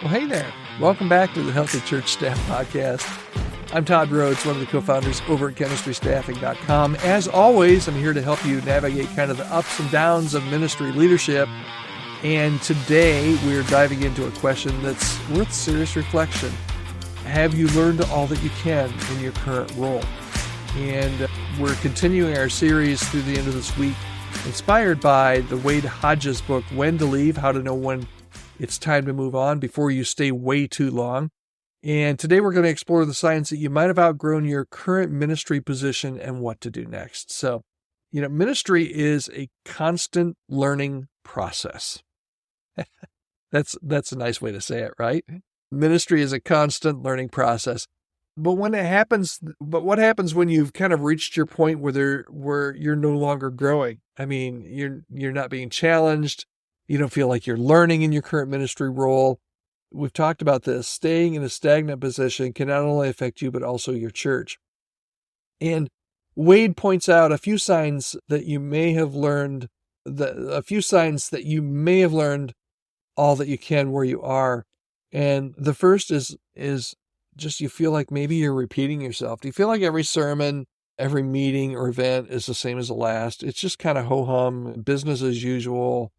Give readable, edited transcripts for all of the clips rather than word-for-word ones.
Well, hey there. Welcome back to the Healthy Church Staff Podcast. I'm Todd Rhodes, one of the co-founders over at chemistrystaffing.com. As always, I'm here to help you navigate kind of the ups and downs of ministry leadership. And today we're diving into a question that's worth serious reflection. Have you learned all that you can in your current role? And we're continuing our series through the end of this week, inspired by the Wade Hodges book, When to Leave, How to Know When It's Time to Move On Before You Stay Way Too Long. And today we're going to explore the signs that you might have outgrown your current ministry position and what to do next. So, ministry is a constant learning process. That's a nice way to say it, right? Ministry is a constant learning process. But what happens when you've kind of reached your point where you're no longer growing? I mean, you're not being challenged. You don't feel like you're learning in your current ministry role. We've talked about this. Staying in a stagnant position can not only affect you, but also your church. And Wade points out a few signs that you may have learned, all that you can where you are. And the first is just you feel like maybe you're repeating yourself. Do you feel like every sermon, every meeting or event is the same as the last? It's just kind of ho-hum, business as usual.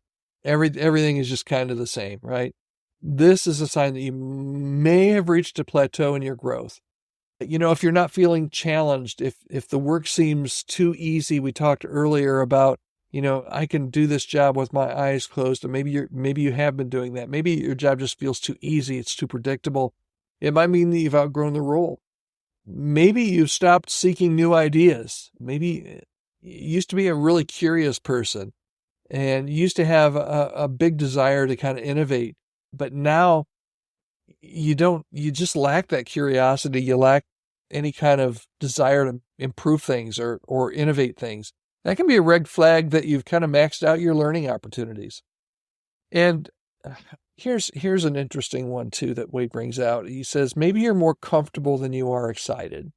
Everything is just kind of the same, right? This is a sign that you may have reached a plateau in your growth. If you're not feeling challenged, if the work seems too easy, we talked earlier about, I can do this job with my eyes closed, and maybe you have been doing that. Maybe your job just feels too easy. It's too predictable. It might mean that you've outgrown the role. Maybe you've stopped seeking new ideas. Maybe you used to be a really curious person and you used to have a big desire to kind of innovate, but now you just lack that curiosity. You lack any kind of desire to improve things or innovate things. That can be a red flag that you've kind of maxed out your learning opportunities. And here's an interesting one too that Wade brings out. He says, maybe you're more comfortable than you are excited.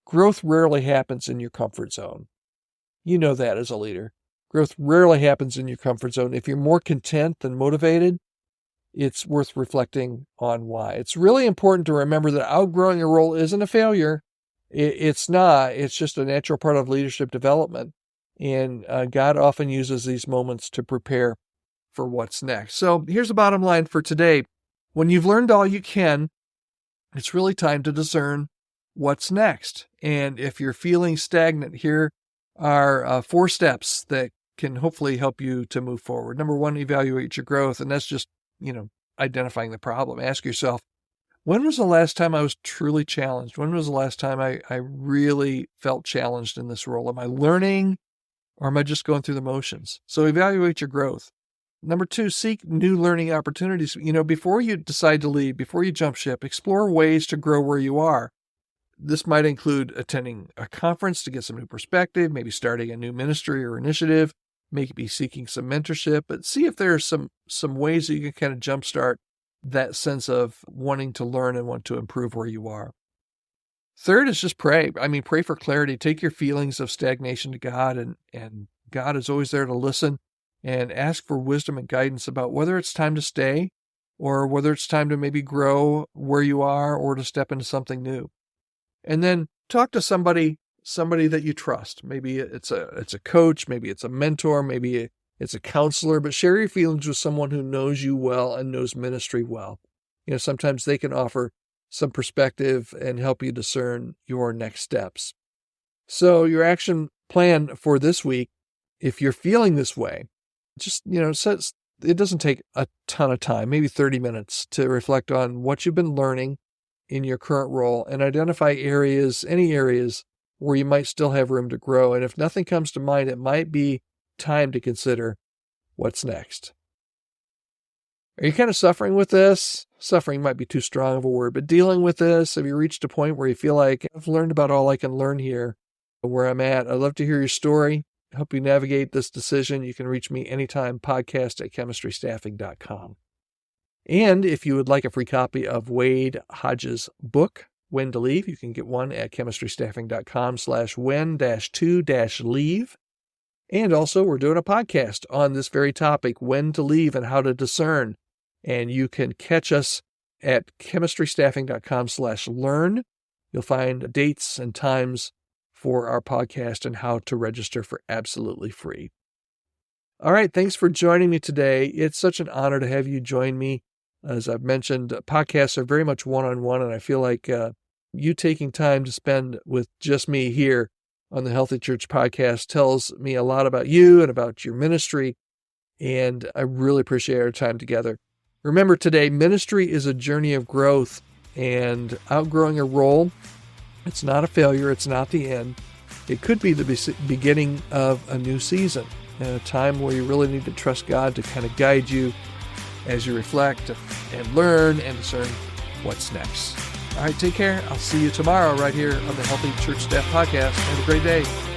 Growth rarely happens in your comfort zone. You know that as a leader. Growth rarely happens in your comfort zone. If you're more content than motivated, it's worth reflecting on why. It's really important to remember that outgrowing a role isn't a failure. It's not. It's just a natural part of leadership development. And God often uses these moments to prepare for what's next. So here's the bottom line for today. When you've learned all you can, it's really time to discern what's next. And if you're feeling stagnant, here are 4 steps that can hopefully help you to move forward. Number 1, evaluate your growth. And that's just, identifying the problem. Ask yourself, when was the last time I was truly challenged? When was the last time I really felt challenged in this role? Am I learning or am I just going through the motions? So evaluate your growth. Number 2, seek new learning opportunities. Before you decide to leave, before you jump ship, explore ways to grow where you are. This might include attending a conference to get some new perspective, maybe starting a new ministry or initiative, maybe seeking some mentorship, but see if there are some ways that you can kind of jumpstart that sense of wanting to learn and want to improve where you are. Third is just pray. Pray for clarity. Take your feelings of stagnation to God, and God is always there to listen, and ask for wisdom and guidance about whether it's time to stay or whether it's time to maybe grow where you are or to step into something new. And then talk to somebody that you trust. Maybe it's a coach, maybe it's a mentor, maybe it's a counselor, but share your feelings with someone who knows you well and knows ministry well. Sometimes they can offer some perspective and help you discern your next steps. So your action plan for this week, if you're feeling this way, just, it doesn't take a ton of time, maybe 30 minutes to reflect on what you've been learning in your current role and identify any areas where you might still have room to grow. And if nothing comes to mind, it might be time to consider what's next. Are you kind of suffering with this? Suffering might be too strong of a word, but dealing with this, have you reached a point where you feel like I've learned about all I can learn here, where I'm at? I'd love to hear your story. Help you navigate this decision. You can reach me anytime, podcast@chemistrystaffing.com. And if you would like a free copy of Wade Hodges' book, When to Leave, you can get one at chemistrystaffing.com/when-to-leave. And also, we're doing a podcast on this very topic, when to leave and how to discern. And you can catch us at chemistrystaffing.com/learn. You'll find dates and times for our podcast and how to register for absolutely free. All right, thanks for joining me today. It's such an honor to have you join me. As I've mentioned, podcasts are very much one-on-one, and I feel like you taking time to spend with just me here on the Healthy Church podcast tells me a lot about you and about your ministry, and I really appreciate our time together. Remember today, ministry is a journey of growth, and outgrowing a role, it's not a failure, it's not the end. It could be the beginning of a new season, and a time where you really need to trust God to kind of guide you as you reflect and learn and discern what's next. All right, take care. I'll see you tomorrow right here on the Healthy Church Staff Podcast. Have a great day.